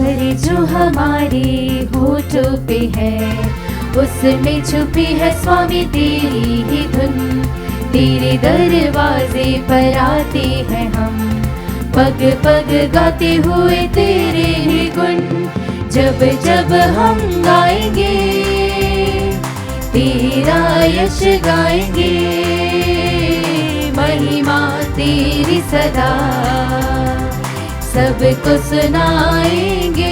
स्वर जो हमारे होठों पे है, उसमें छुपी है स्वामी तेरी ही धुन। तेरे दरवाजे पर आते हैं हम, पग पग गाते हुए तेरे ही गुण। जब जब हम गाएंगे तेरा यश गाएंगे, महिमा तेरी सदा सबको सुनाएंगे।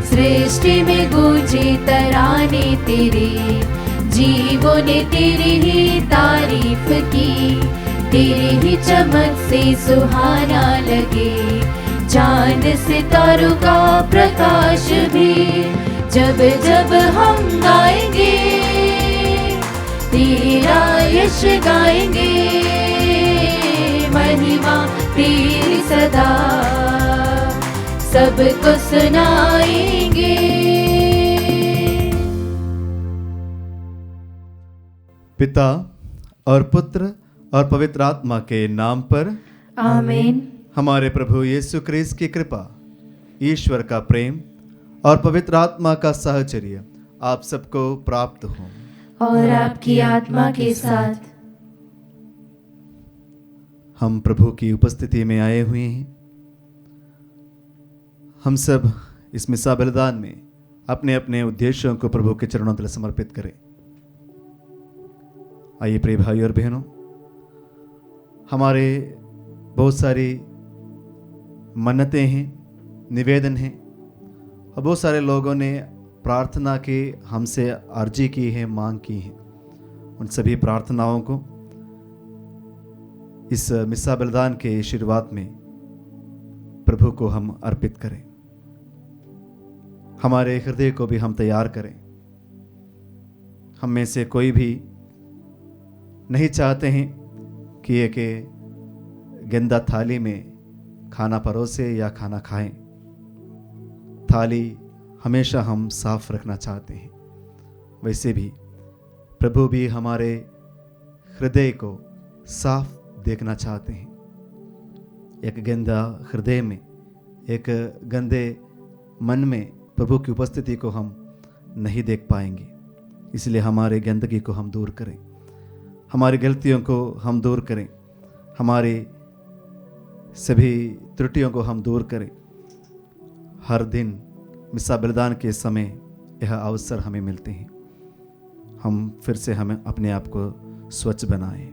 सृष्टि में गूंजे तराने तेरे, जीवों ने तेरी ही तारीफ की। तेरी ही चमक से सुहाना लगे चांद सितारों का प्रकाश भी। जब जब हम गाएंगे तेरा यश गाएंगे, महिमा तेरी सदा सबको सुनाएंगे। पिता और पुत्र और पवित्र आत्मा के नाम पर आमीन। हमारे प्रभु यीशु क्रिस्त की कृपा, ईश्वर का प्रेम और पवित्र आत्मा का साहचर्य आप सबको प्राप्त हो और आपकी आत्मा के साथ। हम प्रभु की उपस्थिति में आए हुए हैं। हम सब इस मिसा बलिदान में अपने अपने उद्देश्यों को प्रभु के चरणों तले समर्पित करें। आइए प्रिय भाई और बहनों, हमारे बहुत सारी मन्नतें हैं, निवेदन हैं और बहुत सारे लोगों ने प्रार्थना की, हमसे अर्जी की है, मांग की है। उन सभी प्रार्थनाओं को इस मिसा बलिदान के शुरुआत में प्रभु को हम अर्पित करें। हमारे हृदय को भी हम तैयार करें। हम में से कोई भी नहीं चाहते हैं कि एक गंदा थाली में खाना परोसे या खाना खाएं। थाली हमेशा हम साफ रखना चाहते हैं। वैसे भी प्रभु भी हमारे हृदय को साफ देखना चाहते हैं। एक गंदा हृदय में, एक गंदे मन में प्रभु की उपस्थिति को हम नहीं देख पाएंगे। इसलिए हमारे गंदगी को हम दूर करें, हमारी गलतियों को हम दूर करें, हमारी सभी त्रुटियों को हम दूर करें। हर दिन मिसा बलिदान के समय यह अवसर हमें मिलते हैं। हम फिर से हमें अपने आप को स्वच्छ बनाएं,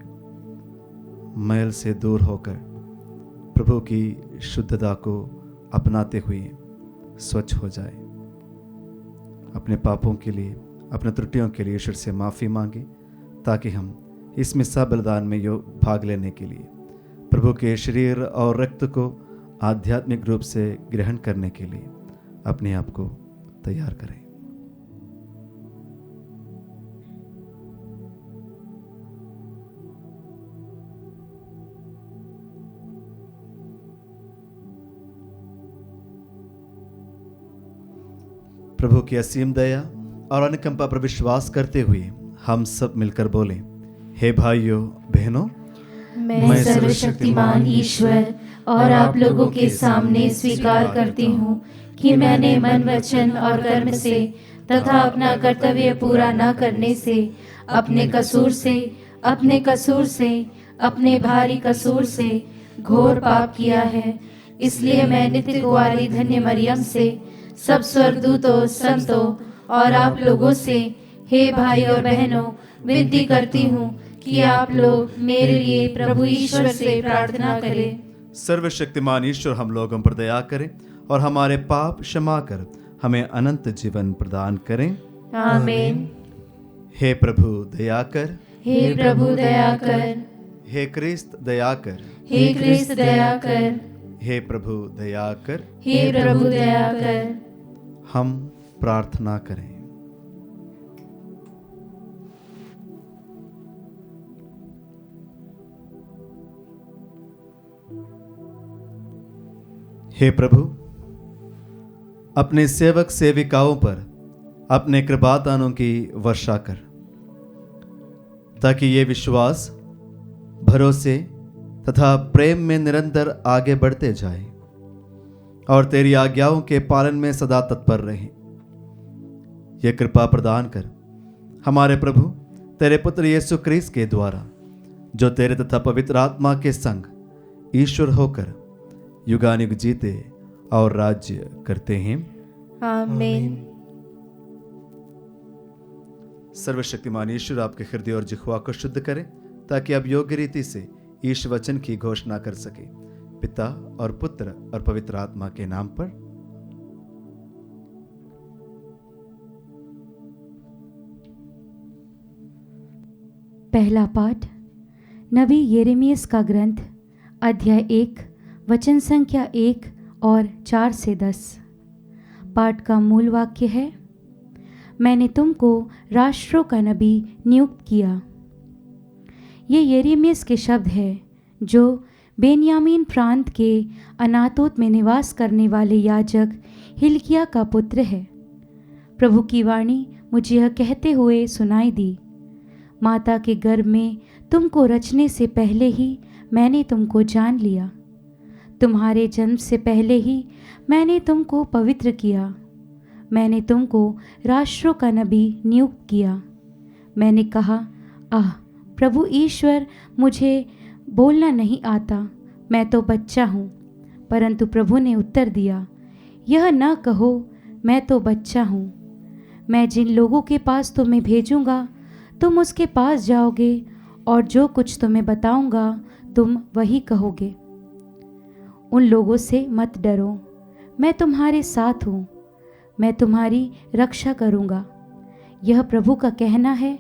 मैल से दूर होकर प्रभु की शुद्धता को अपनाते हुए स्वच्छ हो जाए। अपने पापों के लिए, अपने त्रुटियों के लिए ईश्वर से माफ़ी मांगे, ताकि हम इस मिसा बलिदान में भाग लेने के लिए प्रभु के शरीर और रक्त को आध्यात्मिक रूप से ग्रहण करने के लिए अपने आप को तैयार करें। प्रभु की असीम दया और अनुकंपा पर विश्वास करते हुए हम सब मिलकर बोलें, हे भाइयों बहनों, मैं सर्वशक्तिमान ईश्वर और आप लोगों के सामने स्वीकार करती हूँ कि मैंने मन, वचन और कर्म से तथा अपना कर्तव्य पूरा न करने से, अपने कसूर से, अपने भारी कसूर से घोर पाप किया है। इसलिए मैं नित्य कुंवारी धन्य मरियम से, सब स्वर्गदूतों, संतों और आप लोगों से, हे भाई और बहनों, विनती करती हूँ कि आप लोग मेरे लिए प्रभु ईश्वर से प्रार्थना करें। सर्वशक्तिमान ईश्वर हम लोगों पर दया करें और हमारे पाप क्षमा कर हमें अनंत जीवन प्रदान करें। आमीन। हे प्रभु दया कर, हे प्रभु दया कर, हे क्रिस्त दया कर, हे क्रिस्त दया कर, हे प्रभु दया कर, हे प्रभु दया कर। हम प्रार्थना करें। हे प्रभु, अपने सेवक सेविकाओं पर अपने कृपादानों की वर्षा कर, ताकि ये विश्वास, भरोसे तथा प्रेम में निरंतर आगे बढ़ते जाए और तेरी आज्ञाओं के पालन में सदा तत्पर रहें। यह कृपा प्रदान कर हमारे प्रभु तेरे पुत्र यीशु क्रिस्त के द्वारा, जो तेरे तथा पवित्र आत्मा के संग ईश्वर होकर युगानुग जीते और राज्य करते हैं। आमीन। सर्वशक्तिमान ईश्वर आपके हृदय और जिह्वा को शुद्ध करें, ताकि आप योग्य रीति से ईश वचन की घोषणा कर सके। पिता और पुत्र और पवित्र आत्मा के नाम पर। पहला पाठ नबी यिर्मयाह का ग्रंथ, अध्याय 1, वचन संख्या 1 और 4 से 10। पाठ का मूल वाक्य है, मैंने तुमको राष्ट्रों का नबी नियुक्त किया। ये यिर्मयाह के शब्द है, जो बेन्यामीन प्रांत के अनातोत में निवास करने वाले याजक हिल्किय्याह का पुत्र है। प्रभु की वाणी मुझे यह कहते हुए सुनाई दी, माता के गर्भ में तुमको रचने से पहले ही मैंने तुमको जान लिया। तुम्हारे जन्म से पहले ही मैंने तुमको पवित्र किया। मैंने तुमको राष्ट्रों का नबी नियुक्त किया। मैंने कहा, आह प्रभु ईश्वर, मुझे बोलना नहीं आता, मैं तो बच्चा हूँ। परंतु प्रभु ने उत्तर दिया, यह न कहो मैं तो बच्चा हूँ। मैं जिन लोगों के पास तुम्हें भेजूँगा, तुम उसके पास जाओगे और जो कुछ तुम्हें बताऊँगा तुम वही कहोगे। उन लोगों से मत डरो, मैं तुम्हारे साथ हूँ, मैं तुम्हारी रक्षा करूँगा। यह प्रभु का कहना है।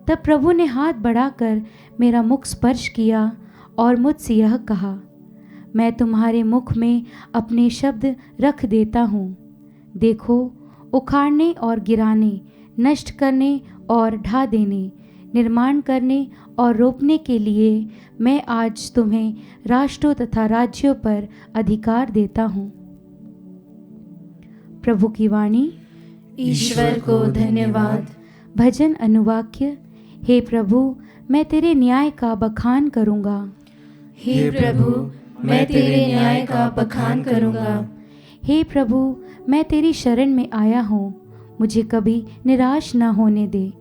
तब प्रभु ने हाथ बढ़ाकर मेरा मुख स्पर्श किया और मुझसे यह कहा, मैं तुम्हारे मुख में अपने शब्द रख देता हूँ। देखो, उखाड़ने और गिराने, नष्ट करने और ढा देने, निर्माण करने और रोपने के लिए मैं आज तुम्हें राष्ट्रों तथा राज्यों पर अधिकार देता हूँ। प्रभु की वाणी। ईश्वर को धन्यवाद। भजन अनुवाक्य। हे प्रभु, मैं तेरे न्याय का बखान करूँगा। हे प्रभु, मैं तेरे न्याय का बखान करूँगा। हे प्रभु, मैं तेरी शरण में आया हूँ, मुझे कभी निराश न होने दे।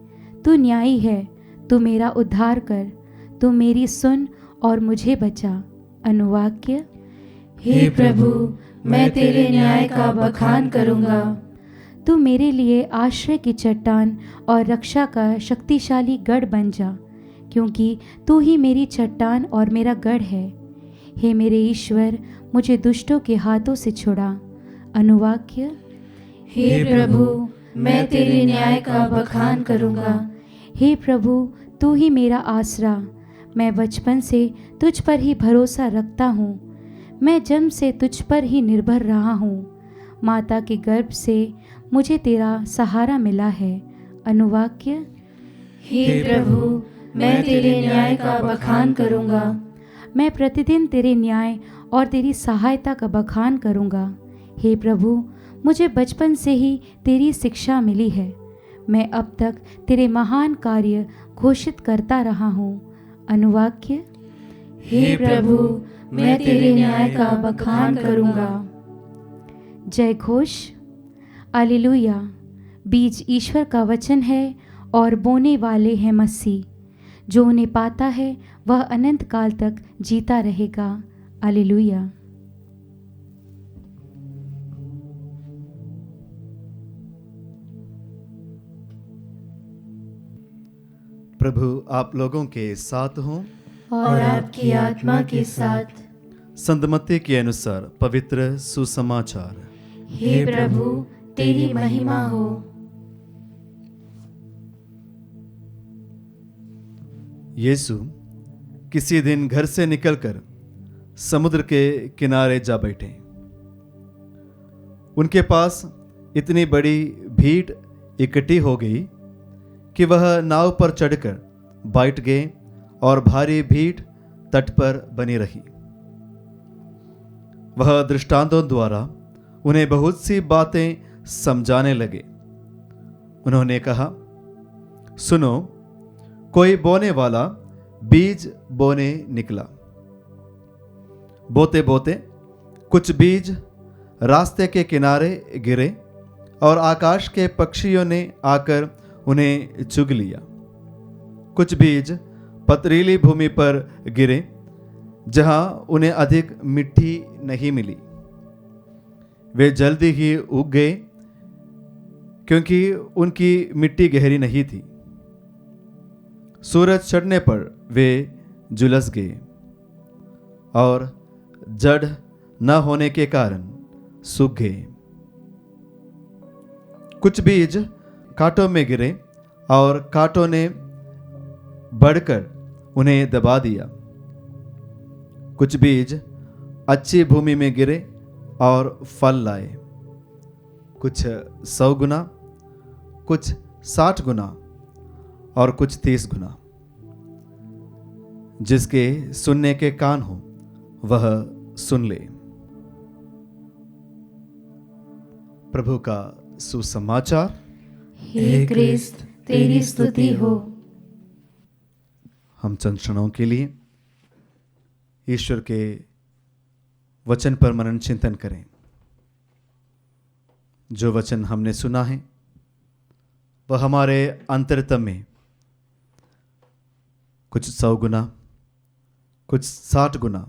तू न्यायी है, तू मेरा उद्धार कर, तू मेरी सुन और मुझे बचा। अनुवाक्य। हे प्रभु, मैं तेरे न्याय का बखान करूँगा। तू मेरे लिए आश्रय की चट्टान और रक्षा का शक्तिशाली गढ़ बन जा, क्योंकि तू ही मेरी चट्टान और मेरा गढ़ है। हे मेरे ईश्वर, मुझे दुष्टों के हाथों से छुड़ा। अनुवाक्य। हे प्रभु, मैं तेरे न्याय का बखान करूँगा। हे प्रभु, तू ही मेरा आसरा। मैं बचपन से तुझ पर ही भरोसा रखता हूँ। मैं जन्म से तुझ पर ही निर्भर रहा हूँ। माता के गर्भ से मुझे तेरा सहारा मिला है। अनुवाक्य। हे प्रभु, मैं तेरे न्याय का बखान करूँगा। मैं प्रतिदिन तेरे न्याय और तेरी सहायता का बखान करूँगा। हे प्रभु, मुझे बचपन से ही तेरी शिक्षा मिली है। मैं अब तक तेरे महान कार्य घोषित करता रहा हूँ। अनुवाक्य। हे प्रभु, मैं तेरे न्याय का बखान करूँगा। जय घोष। हालेलुया। बीज ईश्वर का वचन है और बोने वाले हैं मसीह। जो उन्हें पाता है वह अनंत काल तक जीता रहेगा। हालेलुया। प्रभु आप लोगों के साथ हों और आपकी आत्मा के साथ। संत मत्ती के अनुसार पवित्र सुसमाचार। हे प्रभु, तेरी महिमा हो। यीशु किसी दिन घर से निकलकर समुद्र के किनारे जा बैठे। उनके पास इतनी बड़ी भीड़ इकट्ठी हो गई कि वह नाव पर चढ़कर बैठ गए और भारी भीड़ तट पर बनी रही। वह दृष्टांतों द्वारा उन्हें बहुत सी बातें समझाने लगे। उन्होंने कहा, सुनो, कोई बोने वाला बीज बोने निकला। बोते बोते कुछ बीज रास्ते के किनारे गिरे और आकाश के पक्षियों ने आकर उन्हें चुग लिया। कुछ बीज पथरीली भूमि पर गिरे जहां उन्हें अधिक मिट्टी नहीं मिली। वे जल्दी ही उग गए क्योंकि उनकी मिट्टी गहरी नहीं थी। सूरज चढ़ने पर वे झुलस गए और जड़ न होने के कारण सूख गए। कुछ बीज कांटों में गिरे और कांटों ने बढ़कर उन्हें दबा दिया। कुछ बीज अच्छी भूमि में गिरे और फल लाए, कुछ 100 गुना, कुछ 60 गुना और कुछ 30 गुना। जिसके सुनने के कान हो वह सुन ले। प्रभु का सुसमाचार। हे क्रिस्त तेरी स्तुति हो। हम चंद क्षणों के लिए ईश्वर के वचन पर मनन चिंतन करें। जो वचन हमने सुना है वह हमारे अंतरतम में कुछ 100 गुना, कुछ 60 गुना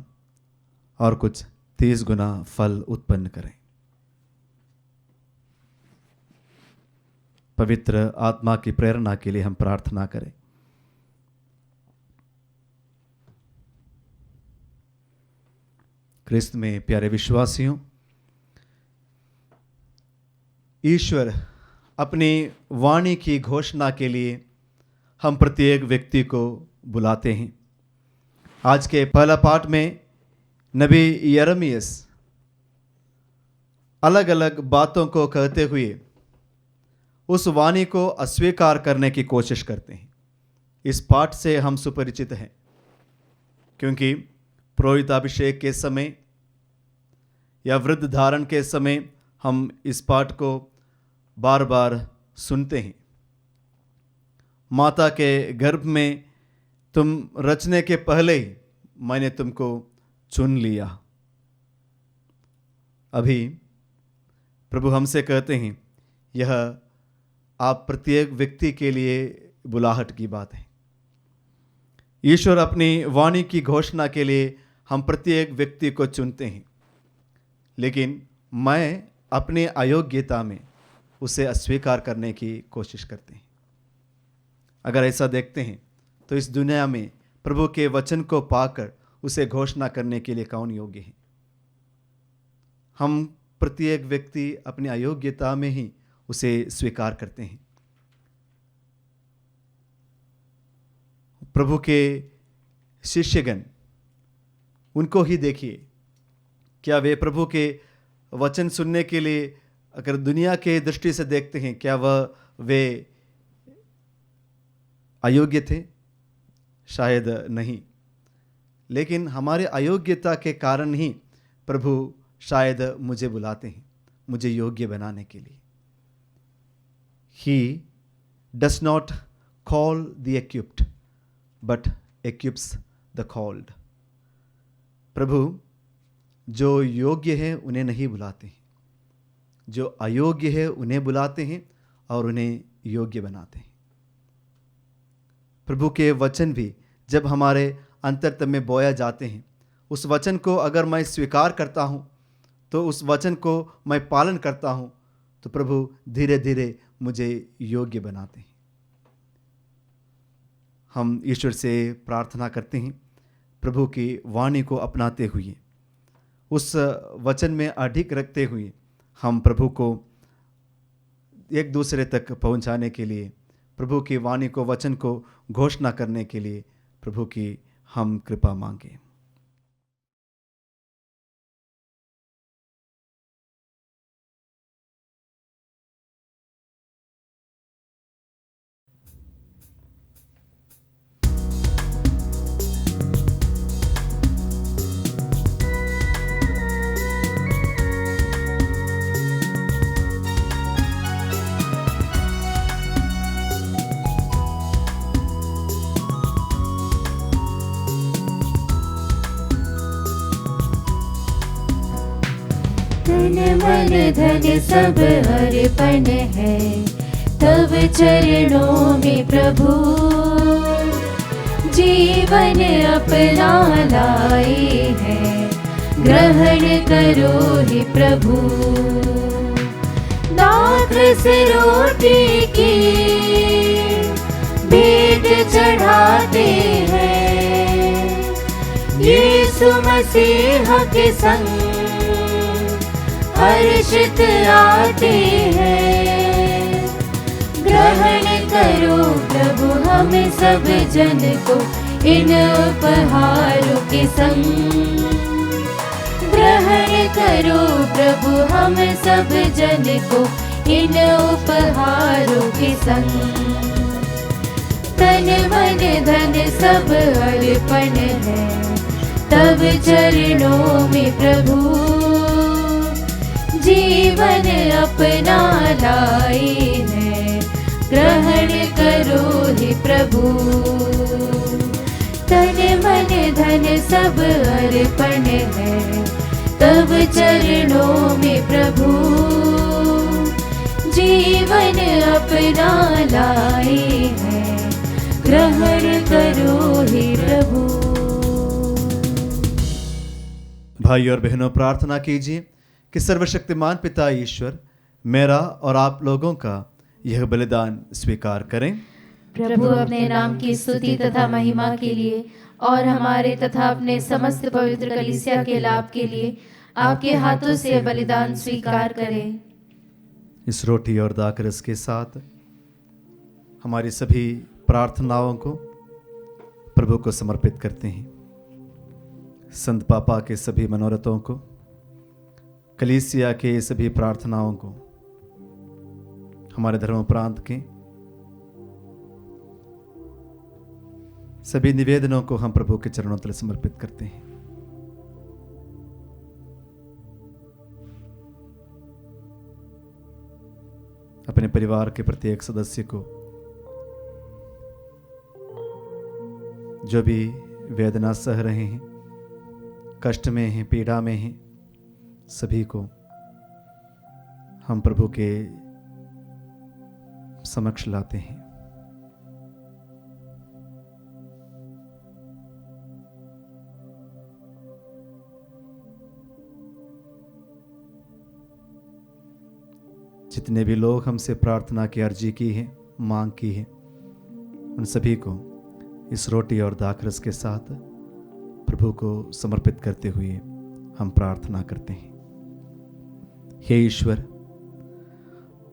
और कुछ 30 गुना फल उत्पन्न करें। पवित्र आत्मा की प्रेरणा के लिए हम प्रार्थना करें। क्रिस्त में प्यारे विश्वासियों, ईश्वर अपनी वाणी की घोषणा के लिए हम प्रत्येक व्यक्ति को बुलाते हैं। आज के पहला पाठ में नबी यिर्मयाह अलग अलग बातों को कहते हुए उस वाणी को अस्वीकार करने की कोशिश करते हैं। इस पाठ से हम सुपरिचित हैं क्योंकि पुरोहिताभिषेक के समय या वृद्ध धारण के समय हम इस पाठ को बार बार सुनते हैं। माता के गर्भ में तुम रचने के पहले ही मैंने तुमको चुन लिया। अभी प्रभु हमसे कहते हैं, यह आप प्रत्येक व्यक्ति के लिए बुलाहट की बात है। ईश्वर अपनी वाणी की घोषणा के लिए हम प्रत्येक व्यक्ति को चुनते हैं, लेकिन मैं अपने अयोग्यता में उसे अस्वीकार करने की कोशिश करते हैं। अगर ऐसा देखते हैं तो इस दुनिया में प्रभु के वचन को पाकर उसे घोषणा करने के लिए कौन योग्य है? हम प्रत्येक व्यक्ति अपनी अयोग्यता में ही उसे स्वीकार करते हैं। प्रभु के शिष्यगण, उनको ही देखिए, क्या वे प्रभु के वचन सुनने के लिए अगर दुनिया के दृष्टि से देखते हैं, क्या वे अयोग्य थे? शायद नहीं। लेकिन हमारे अयोग्यता के कारण ही प्रभु शायद मुझे बुलाते हैं, मुझे योग्य बनाने के लिए। He does not call the equipped, but equips the called. प्रभु जो योग्य है उन्हें नहीं बुलाते हैं, जो अयोग्य है उन्हें बुलाते हैं और उन्हें योग्य बनाते हैं। प्रभु के वचन भी जब हमारे अंतरतम में बोया जाते हैं, उस वचन को अगर मैं स्वीकार करता हूँ, तो उस वचन को मैं पालन करता हूँ, तो प्रभु धीरे धीरे मुझे योग्य बनाते हैं। हम ईश्वर से प्रार्थना करते हैं, प्रभु की वाणी को अपनाते हुए, उस वचन में अडिग रखते हुए हम प्रभु को एक दूसरे तक पहुंचाने के लिए, प्रभु की वाणी को, वचन को घोषणा करने के लिए प्रभु की हम कृपा मांगे। तन मन धन सब अर्पण है तब चरणों में प्रभु, जीवन अपना लाए हैं ग्रहण करो हे प्रभु। दाखरस रोटी की भेंट चढ़ाते हैं, यीशु मसीह के संग हर्षित आते हैं। ग्रहण करो प्रभु हम सब जन को इन उपहारों के संग, ग्रहण करो प्रभु हम सब जन को इन उपहारों के संग। तन मन धन सब अर्पण है तब चरणों में प्रभु, जीवन अपना लाए हैं ग्रहण करो हे प्रभु। तन मन धन सब अर्पण है तब चरणों में प्रभु, जीवन अपना लाए हैं ग्रहण करो हे प्रभु। भाई और बहनों, प्रार्थना कीजिए कि सर्वशक्तिमान पिता ईश्वर मेरा और आप लोगों का यह बलिदान स्वीकार करें। प्रभु अपने नाम की स्तुति तथा महिमा के लिए और हमारे तथा अपने समस्त पवित्र कलीसिया के लाभ के लिए आपके हाथों से बलिदान स्वीकार करें। इस रोटी और दाखरस के साथ हमारी सभी प्रार्थनाओं को प्रभु को समर्पित करते हैं। संत पापा के सभी मनोरथों को, कलीसिया के सभी प्रार्थनाओं को, हमारे धर्मोपरांत के सभी निवेदनों को हम प्रभु के चरणों तले समर्पित करते हैं। अपने परिवार के प्रत्येक सदस्य को जो भी वेदना सह रहे हैं, कष्ट में हैं, पीड़ा में हैं, सभी को हम प्रभु के समक्ष लाते हैं। जितने भी लोग हमसे प्रार्थना की अर्जी की है, मांग की है, उन सभी को इस रोटी और दाखरस के साथ प्रभु को समर्पित करते हुए हम प्रार्थना करते हैं। हे ईश्वर,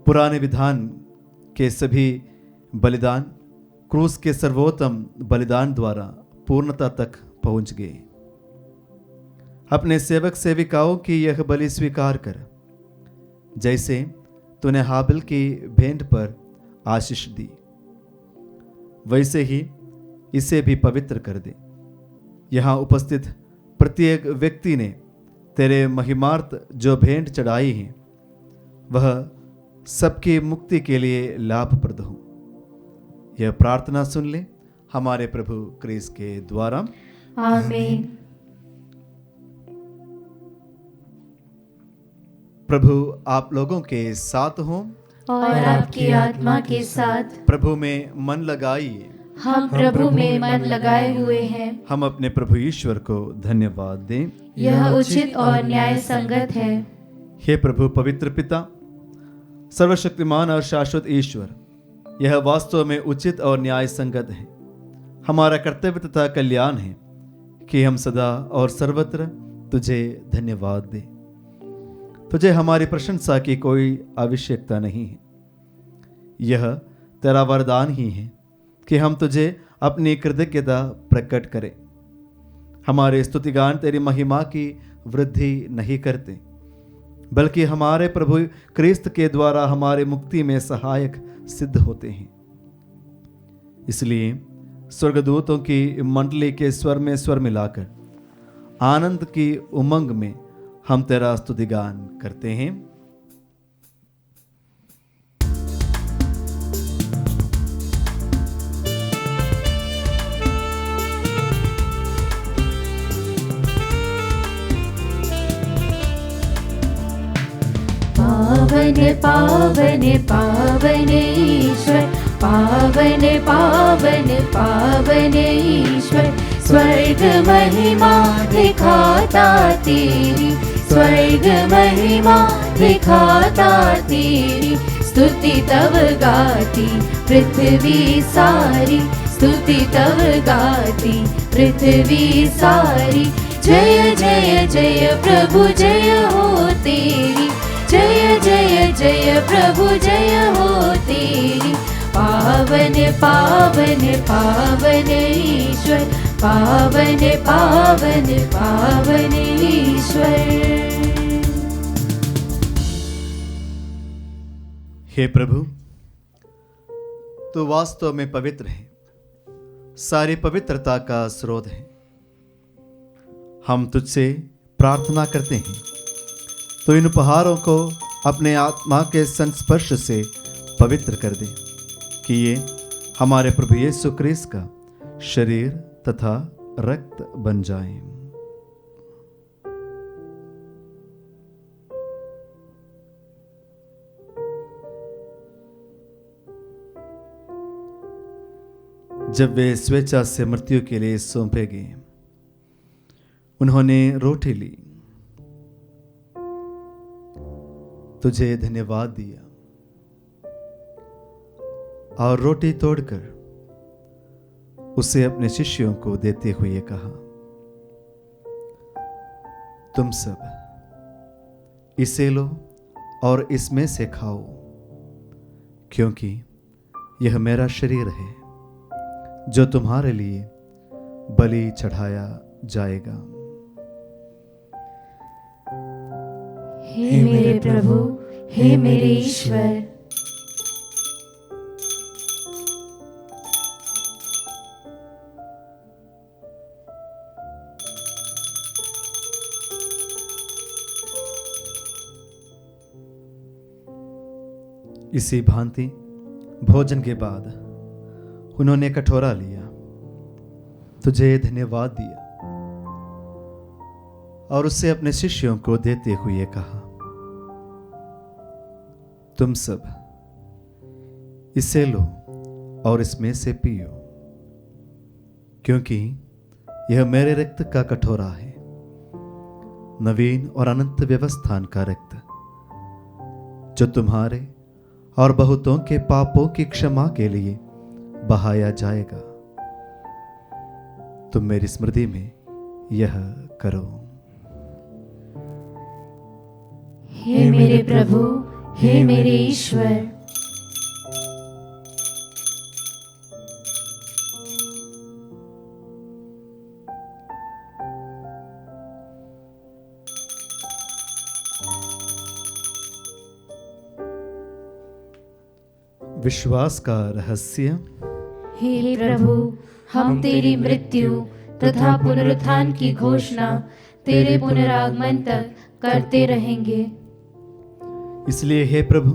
पुराने विधान के सभी बलिदान क्रूस के सर्वोत्तम बलिदान द्वारा पूर्णता तक पहुंच गए। अपने सेवक सेविकाओं की यह बलि स्वीकार कर, जैसे तूने हाबिल की भेंट पर आशीष दी, वैसे ही इसे भी पवित्र कर दे। यहाँ उपस्थित प्रत्येक व्यक्ति ने तेरे महिमार्थ जो भेंट चढ़ाई है, वह सबकी मुक्ति के लिए लाभप्रद हो। यह प्रार्थना सुन ले हमारे प्रभु क्रिस्त के द्वारा, आमीन। प्रभु आप लोगों के साथ हो और आपकी आत्मा के साथ। प्रभु में मन लगाइए। हम प्रभु में मन लगाए हुए हैं। हम अपने प्रभु ईश्वर को धन्यवाद दें। यह उचित और न्याय संगत है। हे प्रभु पवित्र पिता, सर्वशक्तिमान और शाश्वत ईश्वर, यह वास्तव में उचित और न्याय संगत है। हमारा कर्तव्य तथा कल्याण है कि हम सदा और सर्वत्र तुझे धन्यवाद दें। तुझे हमारी प्रशंसा की कोई आवश्यकता नहीं है। यह तेरा वरदान ही है कि हम तुझे अपनी कृतज्ञता प्रकट करें। हमारे स्तुतिगान तेरी महिमा की वृद्धि नहीं करते, बल्कि हमारे प्रभु क्रिस्त के द्वारा हमारे मुक्ति में सहायक सिद्ध होते हैं। इसलिए स्वर्गदूतों की मंडली के स्वर में स्वर मिलाकर आनंद की उमंग में हम तेरा स्तुतिगान करते हैं। पावन पावन पावन ईश्वर, पावन पावन पावन ईश्वर। स्वर्ग महिमा दिखाता तेरी, स्वर्ग महिमा दिखाता तेरी। स्तुति तव गाती पृथ्वी सारी, स्तुति तव गाती पृथ्वी सारी। जय जय जय प्रभु जय हो तेरी, जय जय जय प्रभु जय हो तेरी। पावन पावन पावन ईश्वर, पावन पावन पावन ईश्वर। हे प्रभु, तू वास्तव में पवित्र है, सारी पवित्रता का स्रोत है। हम तुझसे प्रार्थना करते हैं तो इन उपहारों को अपने आत्मा के संस्पर्श से पवित्र कर दे, कि ये हमारे प्रभु यीशु क्रिस्त का शरीर तथा रक्त बन जाएं। जब वे स्वेच्छा से मृत्यु के लिए सौंपे गए, उन्होंने रोटी ली, तुझे धन्यवाद दिया और रोटी तोड़कर उसे अपने शिष्यों को देते हुए कहा, तुम सब इसे लो और इसमें से खाओ, क्योंकि यह मेरा शरीर है जो तुम्हारे लिए बलि चढ़ाया जाएगा। हे मेरे प्रभु, हे मेरे ईश्वर। इसी भांति भोजन के बाद उन्होंने कटोरा लिया, तुझे धन्यवाद दिया और उससे अपने शिष्यों को देते हुए कहा, तुम सब इसे लो और इसमें से पियो, क्योंकि यह मेरे रक्त का कटोरा है, नवीन और अनंत व्यवस्थान का रक्त, जो तुम्हारे और बहुतों के पापों की क्षमा के लिए बहाया जाएगा। तुम मेरी स्मृति में यह करो। हे मेरे प्रभु, हे मेरे ईश्वर। विश्वास का रहस्य। हे प्रभु, हम तेरी मृत्यु तथा पुनरुत्थान की घोषणा तेरे पुनरागमन तक करते रहेंगे। इसलिए हे प्रभु,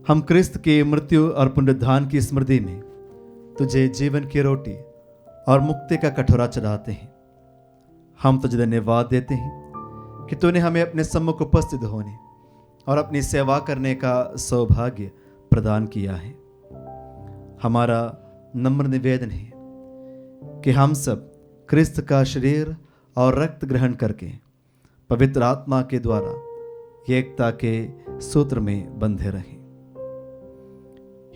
हम क्रिस्त की मृत्यु और पुनरुत्थान की स्मृति में तुझे जीवन की रोटी और मुक्ति का कटोरा चढ़ाते हैं। हम तुझे धन्यवाद देते हैं कि तूने हमें अपने सम्मुख उपस्थित होने और अपनी सेवा करने का सौभाग्य प्रदान किया है। हमारा नम्र निवेदन है कि हम सब क्रिस्त का शरीर और रक्त ग्रहण करके पवित्र आत्मा के द्वारा एकता के सूत्र में बंधे रहें।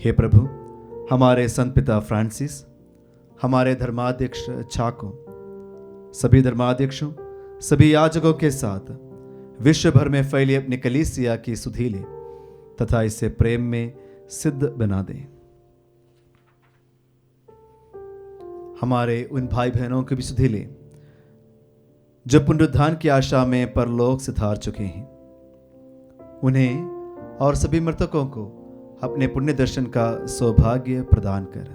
हे प्रभु, हमारे संत पिता फ्रांसिस, हमारे धर्माध्यक्ष चाको, सभी धर्माध्यक्षों, सभी याजकों के साथ विश्व भर में फैली अपनी कलीसिया की सुधीले तथा इसे प्रेम में सिद्ध बना दें। हमारे उन भाई बहनों के भी सुधीले जो पुनरुत्थान की आशा में परलोक से धार चुके हैं, उन्हें और सभी मृतकों को अपने पुण्य दर्शन का सौभाग्य प्रदान कर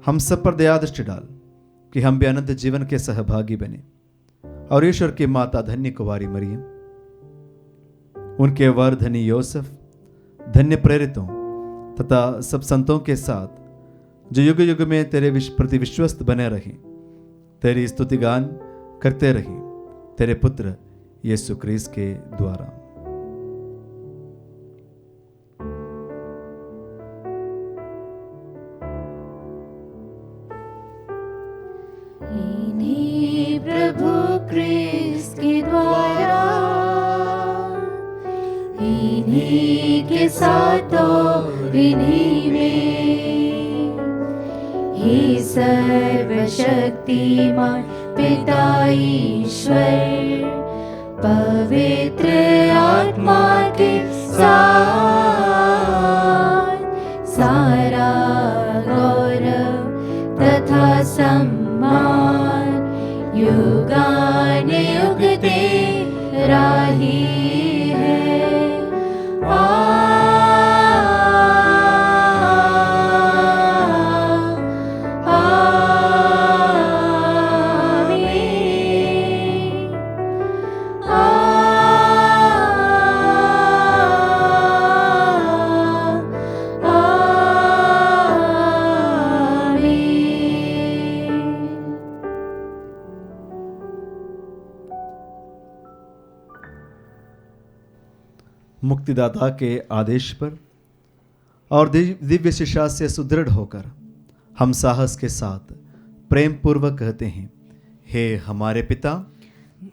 हम सब पर दया दृष्टि डाल कि हम भी अनंत जीवन के सहभागी बने और ईश्वर की माता धन्य कुंवारी मरियम, उनके वर धनी योसेफ, धन्य प्रेरितों तथा सब संतों के साथ जो युग युग में तेरे प्रति विश्वस्त बने रहे, तेरी स्तुतिगान करते रहे तेरे पुत्र यीशु क्रिस्त के द्वारा। इन्हीं प्रभु क्रिस्त के द्वारा, इन्हीं के साथ और इन्हीं में, हे सर्वशक्तिमान पिता ईश्वर, पवित्र आत्मा के साथ सारा गौरव तथा सम्मान युगानुयुग तेरा ही है। मुक्तिदाता के आदेश पर और दिव्य शिक्षा से सुदृढ़ होकर हम साहस के साथ प्रेम पूर्वक कहते हैं, हे हमारे पिता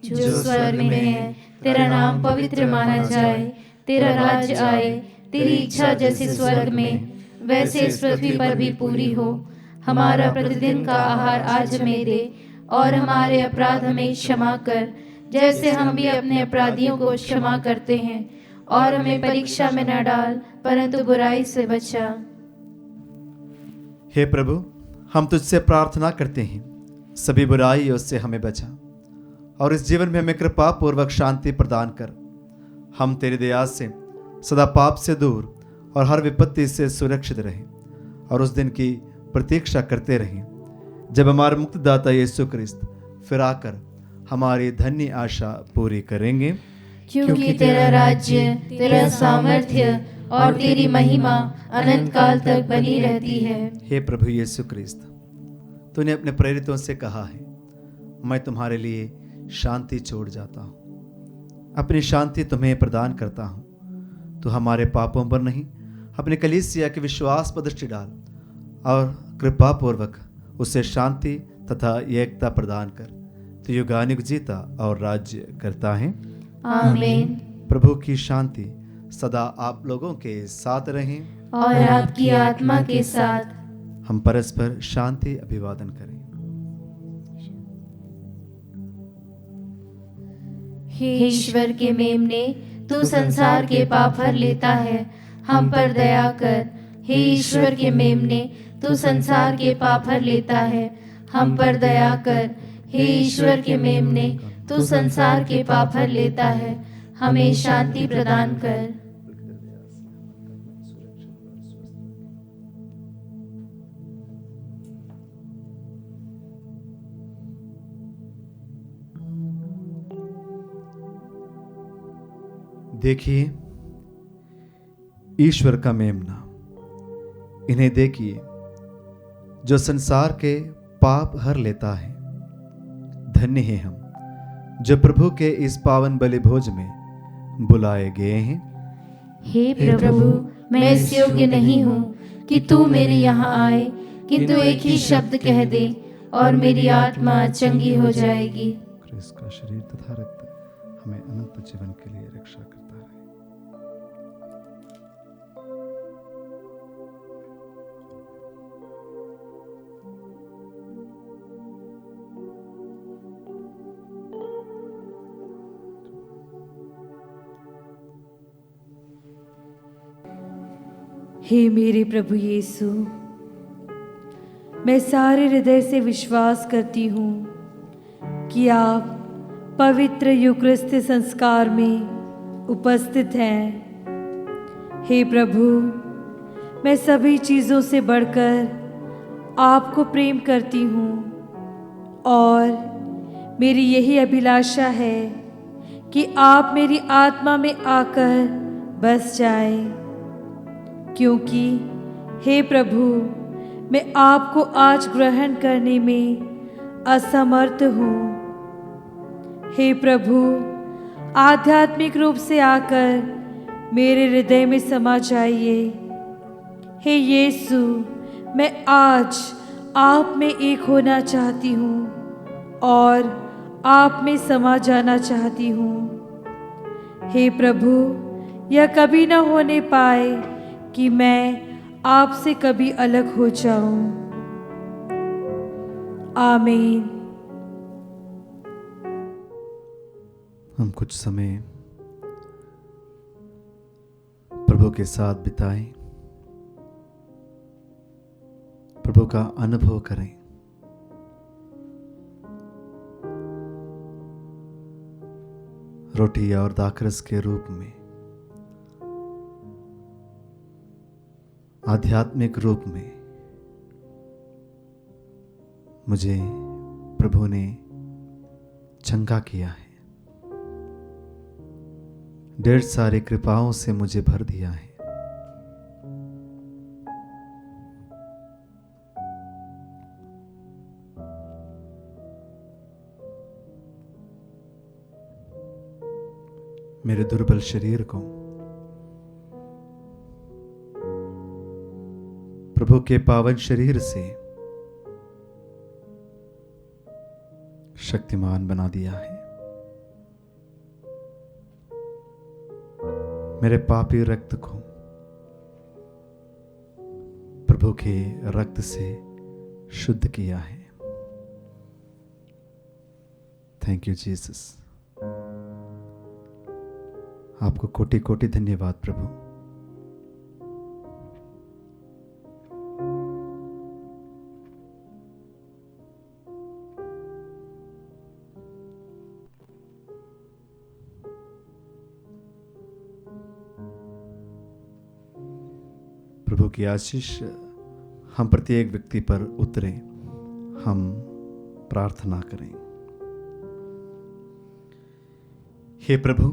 जो स्वर्ग में है, तेरा नाम पवित्र माना जाए, तेरा राज्य आए, तेरी इच्छा जैसे स्वर्ग में वैसे इस पृथ्वी पर भी पूरी हो। हमारा प्रतिदिन का आहार आज हमें दे, और हमारे अपराध हमें क्षमा कर, जैसे हम भी अपने अपराधियों को क्षमा करते हैं, और हमें परीक्षा में न डाल, परंतु बुराई से बचा। हे प्रभु, हम तुझसे प्रार्थना करते हैं, सभी बुराइयों से हमें बचा और इस जीवन में हमें कृपा पूर्वक शांति प्रदान कर। हम तेरी दया से सदा पाप से दूर और हर विपत्ति से सुरक्षित रहें और उस दिन की प्रतीक्षा करते रहें जब हमारे मुक्तिदाता यीशु क्रिस्त फिर आकर हमारी धन्य आशा पूरी करेंगे। क्योंकि तेरा राज्य, तेरा सामर्थ्य और तेरी महिमा अनंत काल तक बनी रहती है। हे प्रभु यीशु क्रिस्त, तूने अपने प्रेरितों से कहा है, मैं तुम्हारे लिए शांति छोड़ जाता हूँ, अपनी शांति तुम्हें प्रदान करता हूँ। तू हमारे पापों पर नहीं, अपने कलीसिया के विश्वास पर दृष्टि डाल और कृपा पूर्वक उसे शांति तथा एकता प्रदान कर। तू युगानुयुग जीता और राज्य करता है। आमीन। प्रभु की शांति सदा आप लोगों के साथ रहें और आपकी आत्मा के साथ। हम परस्पर शांति अभिवादन करें। हे ईश्वर के मेमने, तू संसार के पाप हर लेता है, हम पर दया कर। हे ईश्वर के मेमने, तू संसार के पाप हर लेता है, हम पर दया कर। हे ईश्वर के मेमने, तू संसार के पाप हर लेता है, हमें शांति प्रदान कर। देखिए ईश्वर का मेमना, इन्हें देखिए जो संसार के पाप हर लेता है। धन्य है हम जो प्रभु के इस पावन बलि भोज में बुलाए गए हैं। हे प्रभु, मैं इस योग्य नहीं हूँ कि तू मेरे यहाँ आए, किंतु एक ही शब्द कह दे और मेरी आत्मा चंगी हो जाएगी। क्रिस्त का शरीर तथा रक्त हमें अनंत जीवन के लिए रक्षा करता है। हे मेरे प्रभु यीशु, मैं सारे हृदय से विश्वास करती हूँ कि आप पवित्र यूकरिस्त संस्कार में उपस्थित हैं। हे प्रभु, मैं सभी चीज़ों से बढ़कर आपको प्रेम करती हूँ और मेरी यही अभिलाषा है कि आप मेरी आत्मा में आकर बस जाएं, क्योंकि हे प्रभु, मैं आपको आज ग्रहण करने में असमर्थ हूँ। हे प्रभु, आध्यात्मिक रूप से आकर मेरे हृदय में समा जाइए। हे यीशु, मैं आज आप में एक होना चाहती हूँ और आप में समा जाना चाहती हूँ। हे प्रभु, यह कभी न होने पाए कि मैं आपसे कभी अलग हो जाऊं। आमीन। हम कुछ समय प्रभु के साथ बिताएं, प्रभु का अनुभव करें। रोटी और दाखरस के रूप में, आध्यात्मिक रूप में मुझे प्रभु ने चंगा किया है, ढेर सारी कृपाओं से मुझे भर दिया है। मेरे दुर्बल शरीर को प्रभु के पावन शरीर से शक्तिमान बना दिया है। मेरे पापी रक्त को प्रभु के रक्त से शुद्ध किया है। Thank you Jesus. आपको कोटि कोटि धन्यवाद प्रभु। प्रभु की आशीष हम प्रत्येक व्यक्ति पर उतरे। हम प्रार्थना करें। हे प्रभु,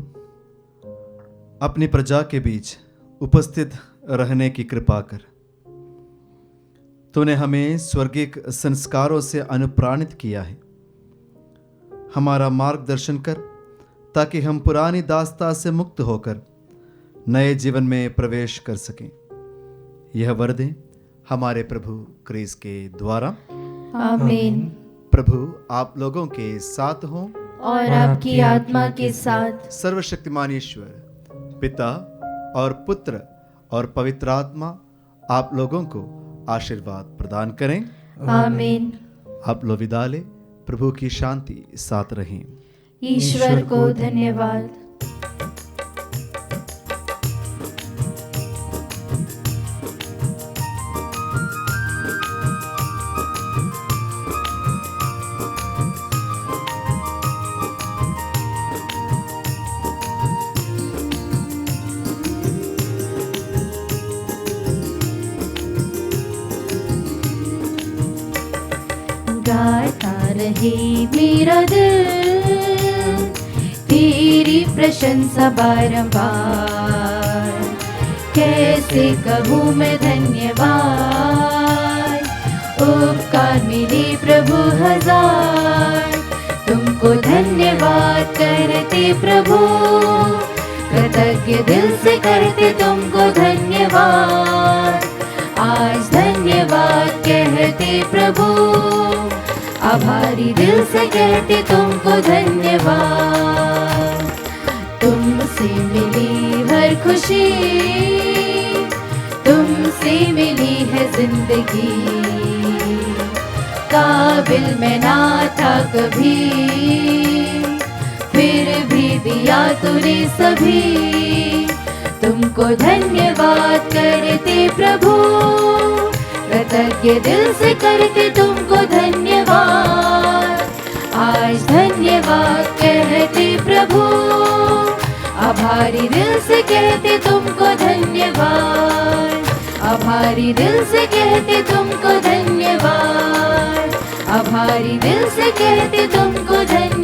अपनी प्रजा के बीच उपस्थित रहने की कृपा कर। तूने हमें स्वर्गीय संस्कारों से अनुप्राणित किया है। हमारा मार्गदर्शन कर ताकि हम पुरानी दास्ता से मुक्त होकर नए जीवन में प्रवेश कर सकें। यह वर दे हमारे प्रभु क्रिस्त के द्वारा। आमीन। प्रभु आप लोगों के साथ हों और आपकी आत्मा के साथ। सर्वशक्तिमान ईश्वर पिता और पुत्र और पवित्र आत्मा आप लोगों को आशीर्वाद प्रदान करें। आमीन। आप लोग विदा ले। प्रभु की शांति साथ रहें। ईश्वर को धन्यवाद। गाता रहे मेरा दिल तेरी प्रशंसा बारंबार। कैसे कहूँ मैं धन्यवाद, उपकार मिले प्रभु हजार। तुमको धन्यवाद करते प्रभु, कृतज्ञ दिल से करते तुमको धन्यवाद। आज धन्यवाद कहते प्रभु, आभारी दिल से कहते तुमको धन्यवाद। तुमसे मिली हर खुशी, तुमसे मिली है जिंदगी। काबिल मैं ना था कभी, फिर भी दिया तूने सभी। तुमको धन्यवाद करते प्रभु, कृतज्ञ दिल से करते तुमको धन्यवाद। आज धन्यवाद कहते प्रभु, आभारी दिल से कहते तुमको धन्यवाद। आभारी दिल से कहते तुमको धन्यवाद। आभारी दिल से कहते तुमको धन्यवाद।